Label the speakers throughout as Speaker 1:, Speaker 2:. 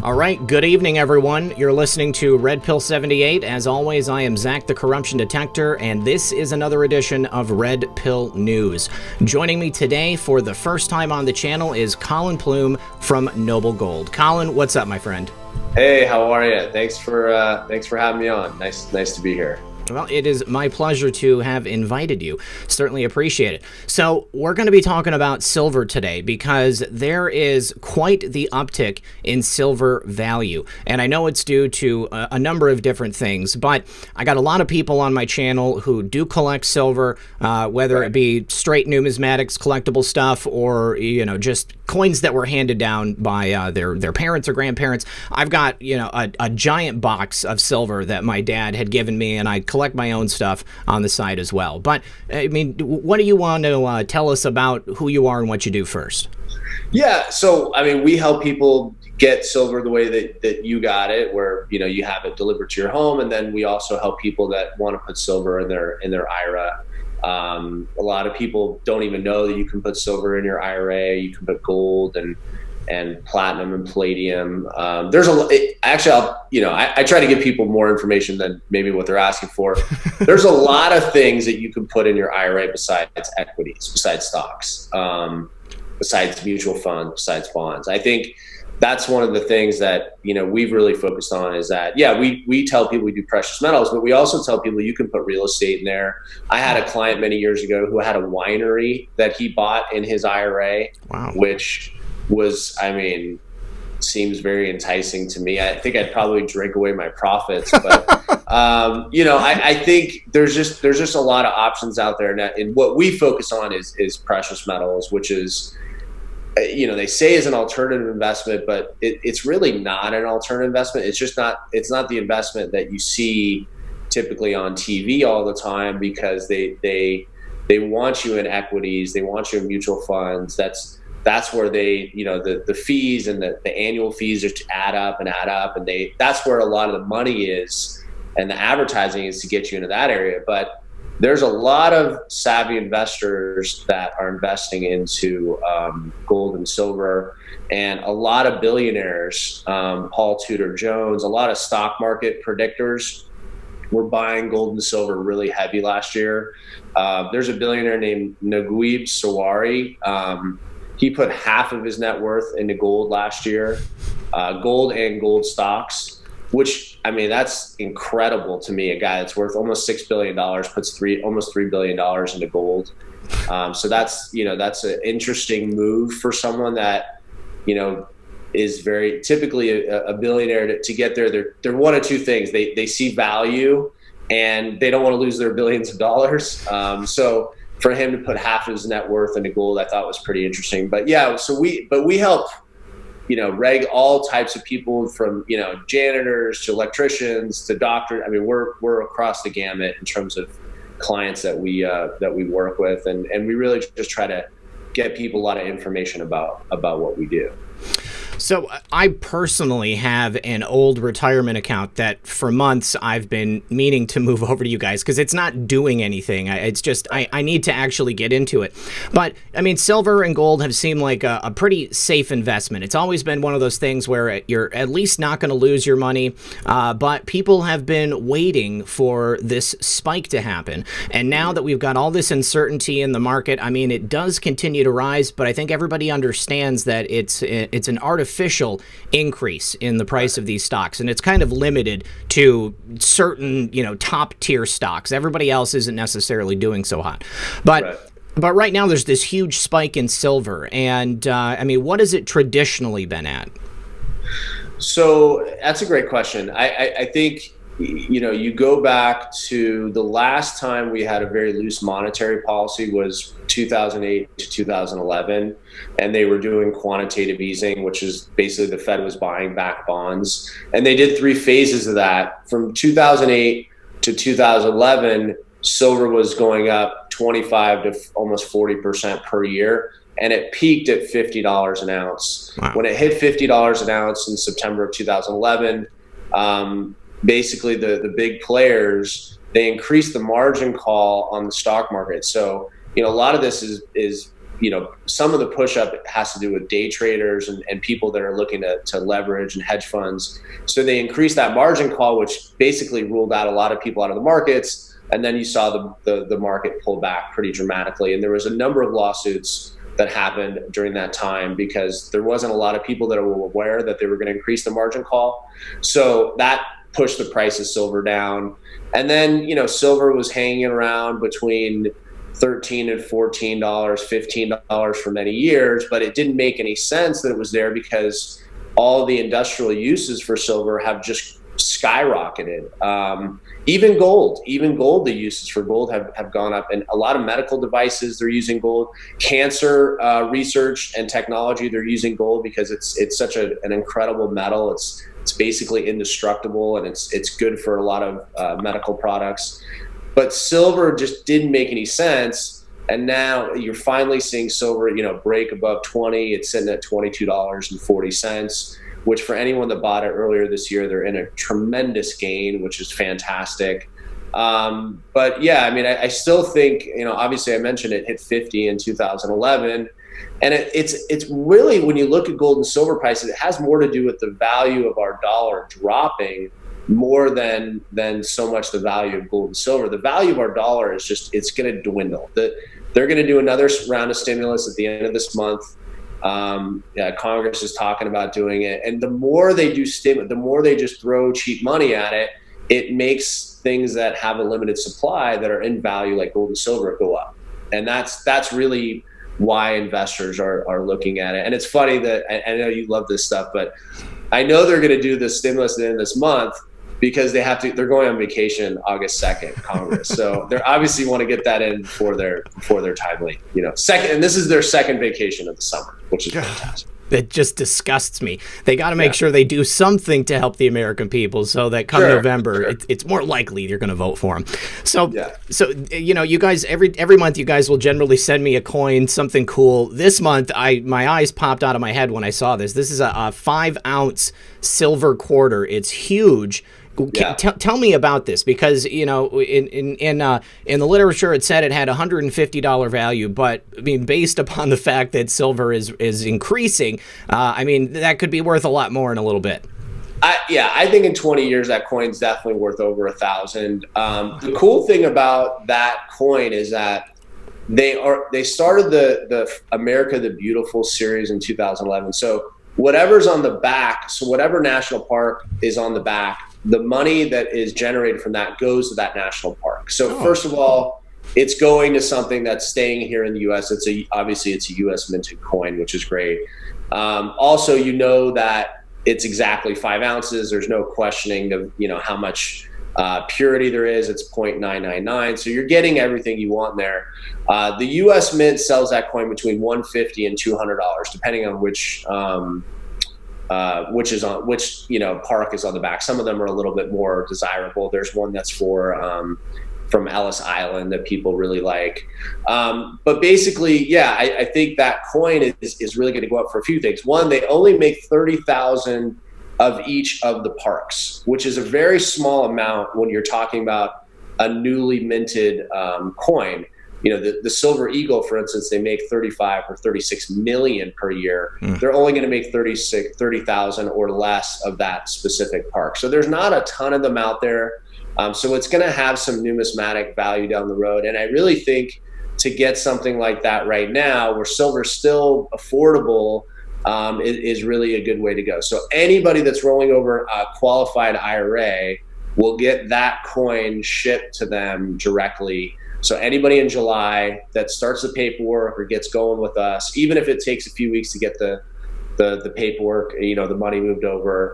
Speaker 1: All right, good evening, everyone. You're listening to Red Pill 78. As always, I am Zak, the Corruption Detector, and this is another edition of Red Pill News. Joining me today for the first time on the channel is Collin Plume from Noble Gold. Collin, what's up, my friend?
Speaker 2: Hey, how are you? Thanks for having me on. Nice to be here.
Speaker 1: Well, it is my pleasure to have invited you. Certainly appreciate it. So we're going to be talking about silver today because there is quite the uptick in silver value. And I know it's due to a number of different things, but I got a lot of people on my channel who do collect silver, whether it be straight numismatics, collectible stuff, or, you know, just coins that were handed down by their parents or grandparents. I've got, you know, a giant box of silver that my dad had given me, and I collect my own stuff on the side as well. But I mean, what do you want to tell us about who you are and what you do first?
Speaker 2: Yeah, so I mean, we help people get silver the way that you got it, where you know you have it delivered to your home, and then we also help people that want to put silver in their IRA. A lot of people don't even know that you can put silver in your IRA. You can put gold and platinum and palladium. There's I try to give people more information than maybe what they're asking for. There's a lot of things that you can put in your IRA besides equities, besides stocks, besides mutual funds, besides bonds. I think that's one of the things that, you know, we've really focused on is that, yeah, we tell people we do precious metals, but we also tell people you can put real estate in there. I had a client many years ago who had a winery that he bought in his IRA,
Speaker 1: wow,
Speaker 2: which was, I mean, seems very enticing to me. I think I'd probably drink away my profits, but you know, I think there's just a lot of options out there. And what we focus on is precious metals, which is, you know, they say is an alternative investment, but it's really not an alternative investment. It's not the investment that you see typically on TV all the time, because they want you in equities, they want you in mutual funds. That's where they, you know, the fees and the annual fees are to add up, and that's where a lot of the money is, and the advertising is to get you into that area. But there's a lot of savvy investors that are investing into gold and silver, and a lot of billionaires, Paul Tudor Jones, a lot of stock market predictors were buying gold and silver really heavy last year. There's a billionaire named Naguib Sawari. He put half of his net worth into gold last year, gold and gold stocks, which, I mean, that's incredible to me. A guy that's worth almost $6 billion puts almost $3 billion into gold. So that's an interesting move for someone that, you know, is very typically a billionaire. To get there, they're one of two things. They see value, and they don't want to lose their billions of dollars. So for him to put half his net worth into gold, I thought was pretty interesting. But yeah, so we help, you know, all types of people, from, you know, janitors to electricians to doctors. I mean, we're across the gamut in terms of clients that we work with, and we really just try to get people a lot of information about what we do.
Speaker 1: So I personally have an old retirement account that for months I've been meaning to move over to you guys because it's not doing anything. It's just I need to actually get into it. But I mean, silver and gold have seemed like a pretty safe investment. It's always been one of those things where you're at least not going to lose your money. But people have been waiting for this spike to happen. And now that we've got all this uncertainty in the market, I mean, it does continue to rise, but I think everybody understands that it's an artificial increase in the price of these stocks, and it's kind of limited to certain, you know, top tier stocks. Everybody else isn't necessarily doing so hot, but right now there's this huge spike in silver, and I mean, what has it traditionally been at?
Speaker 2: So that's a great question. I think, you know, you go back to the last time we had a very loose monetary policy was 2008 to 2011, and they were doing quantitative easing, which is basically the Fed was buying back bonds, and they did 3 phases of that. From 2008 to 2011, silver was going up 25 to almost 40% per year, and it peaked at $50 an ounce. Wow. When it hit $50 an ounce in September of 2011, basically the big players, they increased the margin call on the stock market. So, you know, a lot of this is some of the push up has to do with day traders and people that are looking to leverage and hedge funds. So they increased that margin call, which basically ruled out a lot of people out of the markets. And then you saw the market pull back pretty dramatically. And there was a number of lawsuits that happened during that time because there wasn't a lot of people that were aware that they were going to increase the margin call. So that pushed the price of silver down. And then, silver was hanging around between $13 and $14, $15 for many years, but it didn't make any sense that it was there because all the industrial uses for silver have just skyrocketed. Even gold, the uses for gold have gone up, and a lot of medical devices, they're using gold. Cancer research and technology, they're using gold because it's such an incredible metal. It's basically indestructible, and it's good for a lot of medical products. But silver just didn't make any sense. And now you're finally seeing silver, break above 20. It's sitting at $22.40, which for anyone that bought it earlier this year, they're in a tremendous gain, which is fantastic. But yeah, I still think, obviously I mentioned it hit 50 in 2011. And it's really, when you look at gold and silver prices, it has more to do with the value of our dollar dropping more than so much the value of gold and silver. The value of our dollar is it's going to dwindle. They're going to do another round of stimulus at the end of this month. Congress is talking about doing it. And the more they do stimulus, the more they just throw cheap money at it, it makes things that have a limited supply that are in value, like gold and silver, go up. And that's really why investors are looking at it. And it's funny that I know you love this stuff, but I know they're going to do the stimulus at the end of this month because they're going on vacation August 2nd, Congress. So they obviously want to get that in before their timely, second. And this is their second vacation of the summer, which is fantastic.
Speaker 1: That just disgusts me. They got to make sure they do something to help the American people so that come November, it's more likely you're going to vote for them. So you guys, every month you guys will generally send me a coin, something cool. This month, my eyes popped out of my head when I saw this. This is a 5-ounce silver quarter. It's huge. Tell me about this, because in the literature it said it had $150 value, but based upon the fact that silver is increasing, that could be worth a lot more in a little bit.
Speaker 2: I think in 20 years that coin's definitely worth over 1,000. The cool thing about that coin is that they started the America the Beautiful series in 2011. So whatever's on the back, whatever national park is on the back, the money that is generated from that goes to that national park. So first of all, it's going to something that's staying here in the U.S. Obviously it's a U.S. minted coin, which is great. Also, that it's exactly 5 ounces. There's no questioning of how much purity there is. It's 0.999. So you're getting everything you want there. The U.S. Mint sells that coin between $150 and $200, depending on which park is on the back. Some of them are a little bit more desirable. There's one that's from Ellis Island that people really like. But basically, I think that coin is really going to go up for a few things. One, they only make 30,000 of each of the parks, which is a very small amount when you're talking about a newly minted coin. The Silver Eagle, for instance, they make 35 or 36 million per year. They're only going to make 30,000 or less of that specific park. So there's not a ton of them out there. So it's going to have some numismatic value down the road. And I really think to get something like that right now, where silver's still affordable, is really a good way to go. So anybody that's rolling over a qualified IRA will get that coin shipped to them directly. So anybody in July that starts the paperwork or gets going with us, even if it takes a few weeks to get the paperwork, the money moved over,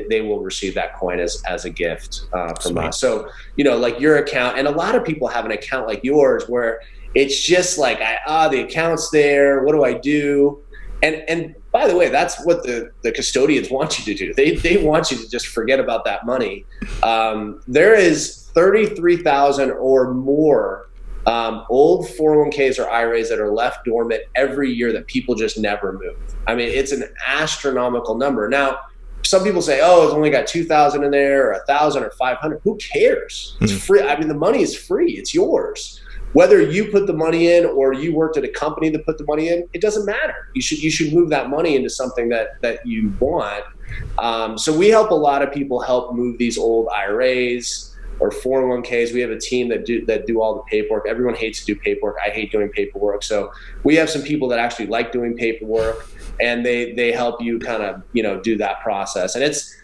Speaker 2: they will receive that coin as a gift from us. So, like your account, and a lot of people have an account like yours where it's just like, the account's there. What do I do? And by the way, that's what the custodians want you to do. They want you to just forget about that money. There is 33,000 or more old 401ks or IRAs that are left dormant every year that people just never move. It's an astronomical number. Now, some people say, it's only got 2,000 in there, or 1,000 or 500. Who cares? It's free. The money is free. It's yours. whether you put the money in or you worked at a company that put the money in, it doesn't matter. You should move that money into something that you want. So we help a lot of people help move these old IRAs or 401ks. We have a team that do all the paperwork. Everyone hates to do paperwork. I hate doing paperwork. So we have some people that actually like doing paperwork, and they help you kind of, do that process. And it's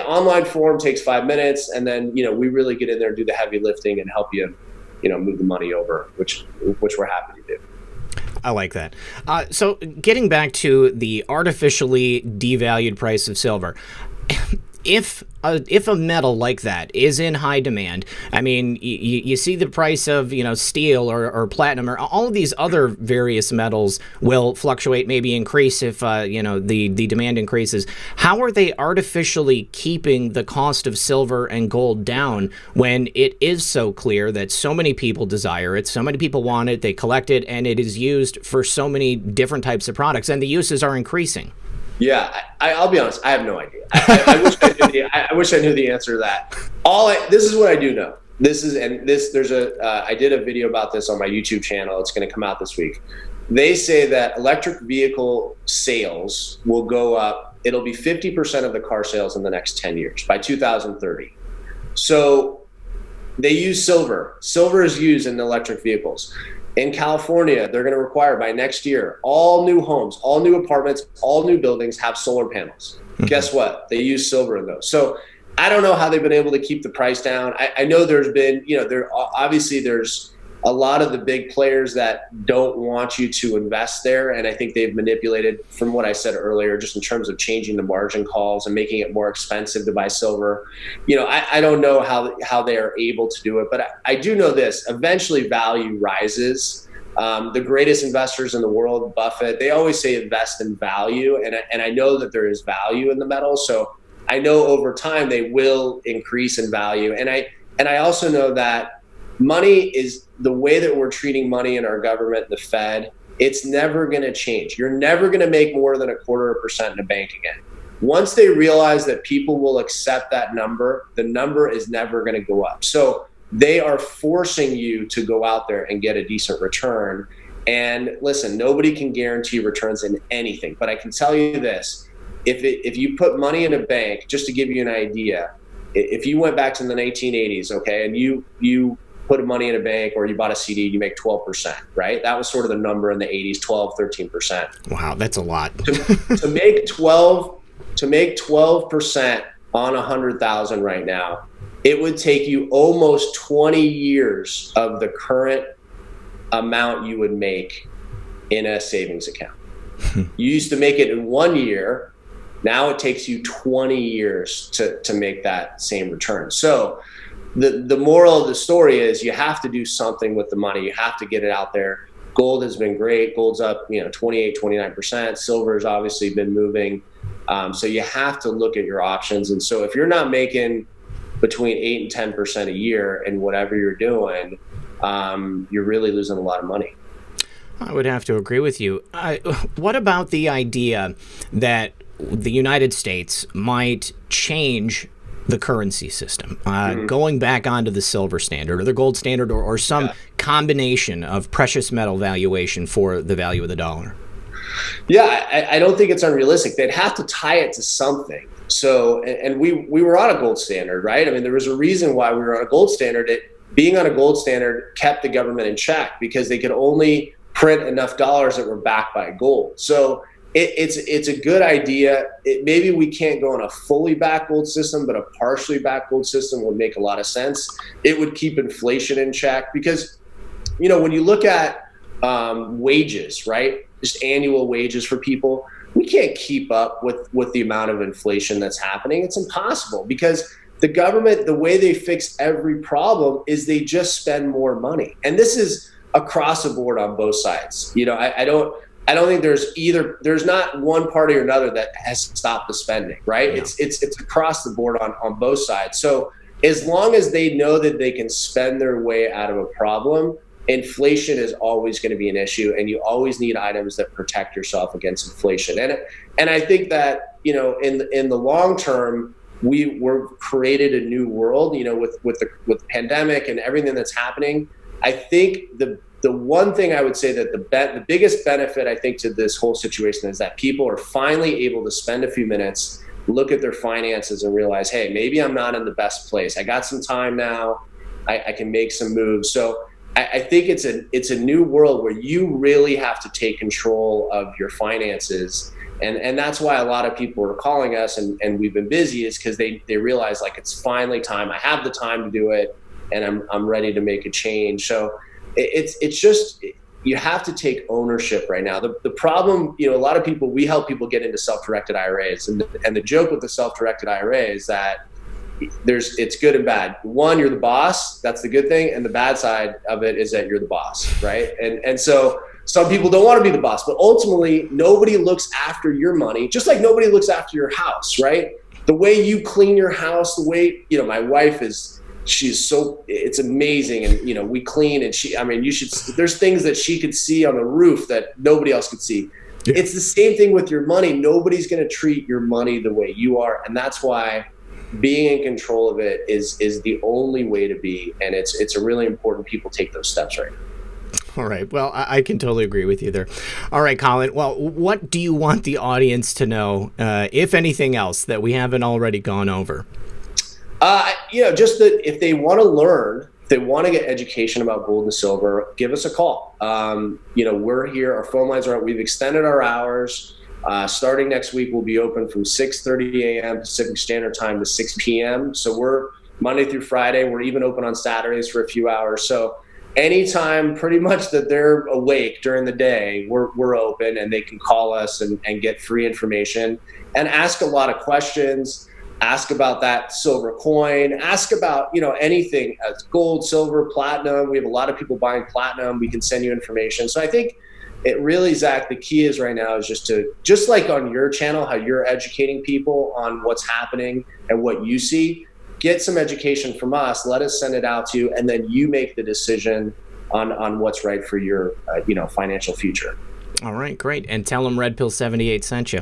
Speaker 2: online form takes 5 minutes, and then, we really get in there and do the heavy lifting and help you, move the money over, which we're happy to do.
Speaker 1: I like that. So getting back to the artificially devalued price of silver, if a metal like that is in high demand, I mean, you see the price of, steel or platinum or all of these other various metals will fluctuate, maybe increase if, the demand increases. How are they artificially keeping the cost of silver and gold down when it is so clear that so many people desire it, so many people want it, they collect it, and it is used for so many different types of products, and the uses are increasing?
Speaker 2: Yeah, I'll be honest. I have no idea. I wish I knew the answer to that. This is what I do know. I did a video about this on my YouTube channel. It's going to come out this week. They say that electric vehicle sales will go up. It'll be 50% of the car sales in the next 10 years by 2030. So they use silver. Silver is used in electric vehicles. In California, they're going to require by next year, all new homes, all new apartments, all new buildings have solar panels. Mm-hmm. Guess what? They use silver in those. So I don't know how they've been able to keep the price down. I know there's been, there's a lot of the big players that don't want you to invest there. And I think they've manipulated, from what I said earlier, just in terms of changing the margin calls and making it more expensive to buy silver. I don't know how they are able to do it, but I do know this: eventually value rises. The greatest investors in the world, Buffett, they always say invest in value. And I know that there is value in the metal. So I know over time they will increase in value. And I also know that money is the way that we're treating money in our government, the Fed. It's never going to change. You're never going to make more than 0.25% in a bank again. Once they realize that people will accept that number, the number is never going to go up. So they are forcing you to go out there and get a decent return. And listen, nobody can guarantee returns in anything, but I can tell you this: if you put money in a bank, just to give you an idea, if you went back to the 1980s, okay, and you put money in a bank or you bought a CD, you make 12%, right? That was sort of the number in the 80s, 12, 13%.
Speaker 1: Wow, that's a lot.
Speaker 2: to make 12% on 100,000 right now, it would take you almost 20 years of the current amount you would make in a savings account. You used to make it in 1 year. Now it takes you 20 years to make that same return. So the moral of the story is you have to do something with the money. You have to get it out there. Gold has been great. Gold's up, 28, 29%. Silver has obviously been moving. So you have to look at your options. And so if you're not making between 8 and 10% a year in whatever you're doing, you're really losing a lot of money.
Speaker 1: I would have to agree with you. What about the idea that the United States might change the currency system, going back onto the silver standard or the gold standard or some combination of precious metal valuation for the value of the dollar?
Speaker 2: Yeah, I don't think it's unrealistic. They'd have to tie it to something. So, and we were on a gold standard, right? I mean, there was a reason why we were on a gold standard. Being on a gold standard kept the government in check because they could only print enough dollars that were backed by gold. So it's a good idea. Maybe we can't go on a fully backed gold system, but a partially backed gold system would make a lot of sense. It would keep inflation in check because, when you look at wages, right, just annual wages for people, we can't keep up with the amount of inflation that's happening. It's impossible because the government, the way they fix every problem is they just spend more money. And this is across the board on both sides. I don't think there's not one party or another that has stopped the spending, right? Yeah. It's across the board on both sides. So as long as they know that they can spend their way out of a problem, inflation is always going to be an issue, and you always need items that protect yourself against inflation. And I think that, in the long term, we've created a new world, with the pandemic and everything that's happening. I think the one thing I would say that the biggest benefit I think to this whole situation is that people are finally able to spend a few minutes, look at their finances and realize, hey, maybe I'm not in the best place. I got some time now. I can make some moves. So I think it's a new world where you really have to take control of your finances. And that's why a lot of people are calling us and we've been busy, is because they realize like it's finally time. I have the time to do it and I'm ready to make a change. So it's just, you have to take ownership right now. The problem, a lot of people, we help people get into self-directed IRAs. And the joke with the self-directed IRA is that it's good and bad. One, you're the boss. That's the good thing. And the bad side of it is that you're the boss, right? And so some people don't want to be the boss, but ultimately nobody looks after your money, just like nobody looks after your house, right? The way you clean your house, the way, my wife it's amazing. And, we clean and there's things that she could see on the roof that nobody else could see. Yeah. It's the same thing with your money. Nobody's going to treat your money the way you are. And that's why being in control of it is the only way to be. And it's a really important people take those steps right now.
Speaker 1: All right. Well, I can totally agree with you there. All right, Collin. Well, what do you want the audience to know, if anything else, that we haven't already gone over?
Speaker 2: Just that if they want to learn, if they want to get education about gold and silver, give us a call. We're here. Our phone lines are out. We've extended our hours. Starting next week, we'll be open from 6:30 a.m. Pacific Standard Time to 6 p.m. So we're Monday through Friday. We're even open on Saturdays for a few hours. So anytime pretty much that they're awake during the day, we're open, and they can call us and get free information and ask a lot of questions. Ask about that silver coin, ask about, anything, gold, silver, platinum. We have a lot of people buying platinum. We can send you information. So I think it really, Zach, the key is right now is just like on your channel, how you're educating people on what's happening and what you see, get some education from us, let us send it out to you, and then you make the decision on what's right for your, financial future.
Speaker 1: All right, great. And tell them Red Pill 78 sent you.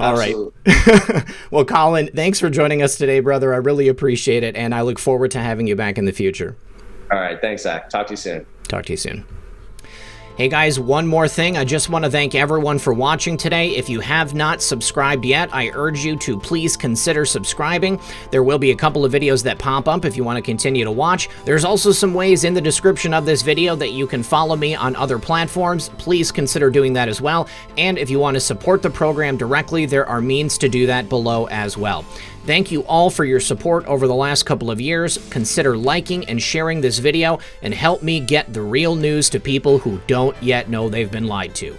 Speaker 1: All
Speaker 2: Absolutely.
Speaker 1: right. Well, Collin, thanks for joining us today, brother. I really appreciate it, and I look forward to having you back in the future.
Speaker 2: All right. Thanks, Zach. Talk to you soon.
Speaker 1: Talk to you soon. Hey guys, one more thing. I just want to thank everyone for watching today. If you have not subscribed yet, I urge you to please consider subscribing. There will be a couple of videos that pop up if you want to continue to watch. There's also some ways in the description of this video that you can follow me on other platforms. Please consider doing that as well. And if you want to support the program directly, there are means to do that below as well. Thank you all for your support over the last couple of years. Consider liking and sharing this video and help me get the real news to people who don't yet know they've been lied to.